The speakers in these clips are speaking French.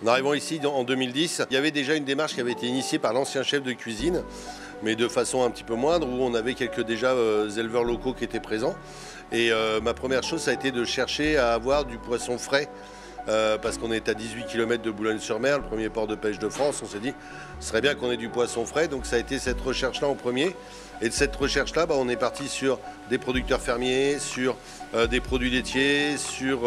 En arrivant ici en 2010, il y avait déjà une démarche qui avait été initiée par l'ancien chef de cuisine, mais de façon un petit peu moindre, où on avait quelques déjà éleveurs locaux qui étaient présents. Et ma première chose, ça a été de chercher à avoir du poisson frais, parce qu'on est à 18 km de Boulogne-sur-Mer, le premier port de pêche de France. On s'est dit, ce serait bien qu'on ait du poisson frais, donc ça a été cette recherche-là en premier. Et de cette recherche-là, on est parti sur des producteurs fermiers, sur des produits laitiers, sur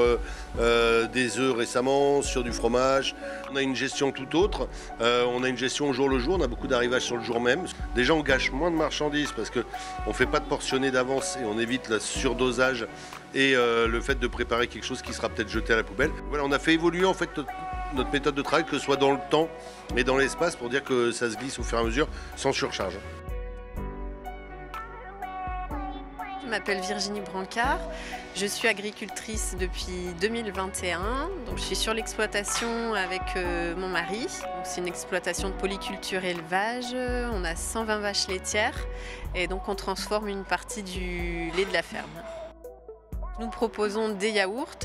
des œufs récemment, sur du fromage. On a une gestion tout autre, on a une gestion au jour le jour, on a beaucoup d'arrivages sur le jour même. Déjà, on gâche moins de marchandises parce qu'on ne fait pas de portionner d'avance et on évite le surdosage et le fait de préparer quelque chose qui sera peut-être jeté à la poubelle. Voilà, on a fait évoluer en fait notre méthode de travail, que ce soit dans le temps et dans l'espace, pour dire que ça se glisse au fur et à mesure sans surcharge. Je m'appelle Virginie Brancard, je suis agricultrice depuis 2021. Donc, je suis sur l'exploitation avec mon mari. C'est une exploitation de polyculture élevage, on a 120 vaches laitières et donc on transforme une partie du lait de la ferme. Nous proposons des yaourts,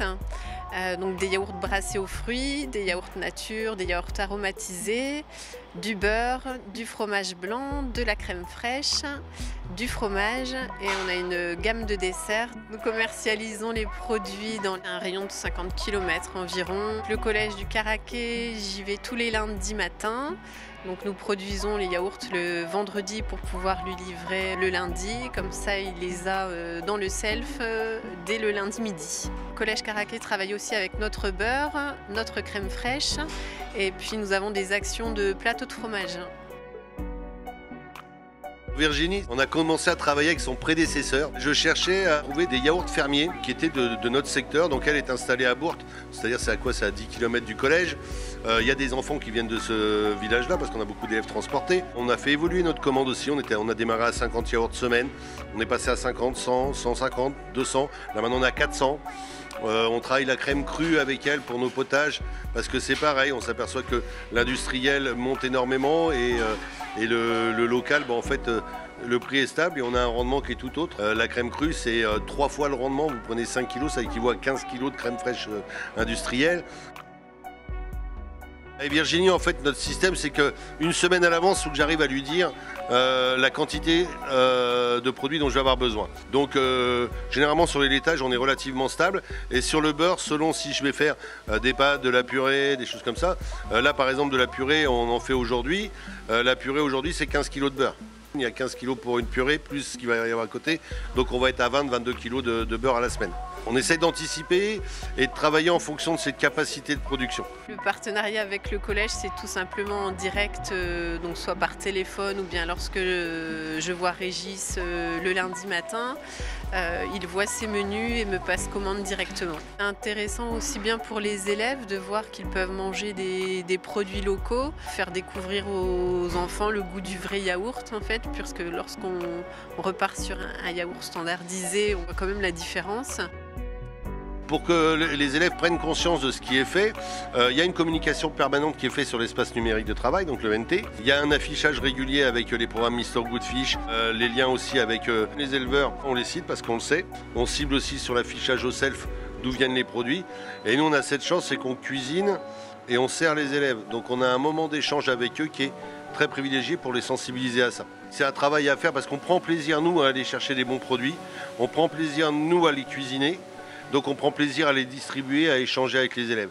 donc des yaourts brassés aux fruits, des yaourts nature, des yaourts aromatisés, du beurre, du fromage blanc, de la crème fraîche, du fromage et on a une gamme de desserts. Nous commercialisons les produits dans un rayon de 50 km environ. Le collège du Caraquet, j'y vais tous les lundis matins. Donc nous produisons les yaourts le vendredi pour pouvoir lui livrer le lundi. Comme ça, il les a dans le self dès le lundi midi. Le collège Caraquet travaille aussi avec notre beurre, notre crème fraîche et puis nous avons des actions de plateau de fromage. Virginie, on a commencé à travailler avec son prédécesseur. Je cherchais à trouver des yaourts fermiers qui étaient de notre secteur. Donc elle est installée à Bourte, c'est-à-dire c'est à quoi? C'est à 10 km du collège. Il y a des enfants qui viennent de ce village-là parce qu'on a beaucoup d'élèves transportés. On a fait évoluer notre commande aussi. On a démarré à 50 yaourts semaine. On est passé à 50, 100, 150, 200. Là maintenant on est à 400. On travaille la crème crue avec elle pour nos potages parce que c'est pareil, on s'aperçoit que l'industriel monte énormément et le local, en fait, le prix est stable et on a un rendement qui est tout autre. La crème crue, c'est 3 fois le rendement. Vous prenez 5 kg, ça équivaut à 15 kg de crème fraîche industrielle. Et Virginie, en fait, notre système, c'est qu'une semaine à l'avance, il faut que j'arrive à lui dire la quantité de produits dont je vais avoir besoin. Donc, généralement, sur les laitages, on est relativement stable. Et sur le beurre, selon si je vais faire des pâtes, de la purée, des choses comme ça. Là, par exemple, de la purée, on en fait aujourd'hui. La purée, aujourd'hui, c'est 15 kg de beurre. Il y a 15 kg pour une purée, plus ce qu'il va y avoir à côté. Donc, on va être à 20-22 kg de beurre à la semaine. On essaie d'anticiper et de travailler en fonction de cette capacité de production. Le partenariat avec le collège, c'est tout simplement en direct, donc soit par téléphone ou bien lorsque je vois Régis le lundi matin, il voit ses menus et me passe commande directement. C'est intéressant aussi bien pour les élèves de voir qu'ils peuvent manger des produits locaux, faire découvrir aux enfants le goût du vrai yaourt en fait, puisque lorsqu'on repart sur un yaourt standardisé, on voit quand même la différence. Pour que les élèves prennent conscience de ce qui est fait, il y a une communication permanente qui est faite sur l'espace numérique de travail, donc le NT. Il y a un affichage régulier avec les programmes Mr Goodfish, les liens aussi avec les éleveurs, on les cite parce qu'on le sait. On cible aussi sur l'affichage au self d'où viennent les produits. Et nous, on a cette chance, c'est qu'on cuisine et on sert les élèves. Donc on a un moment d'échange avec eux qui est très privilégié pour les sensibiliser à ça. C'est un travail à faire parce qu'on prend plaisir, nous, à aller chercher des bons produits. On prend plaisir, nous, à les cuisiner. Donc on prend plaisir à les distribuer, à échanger avec les élèves.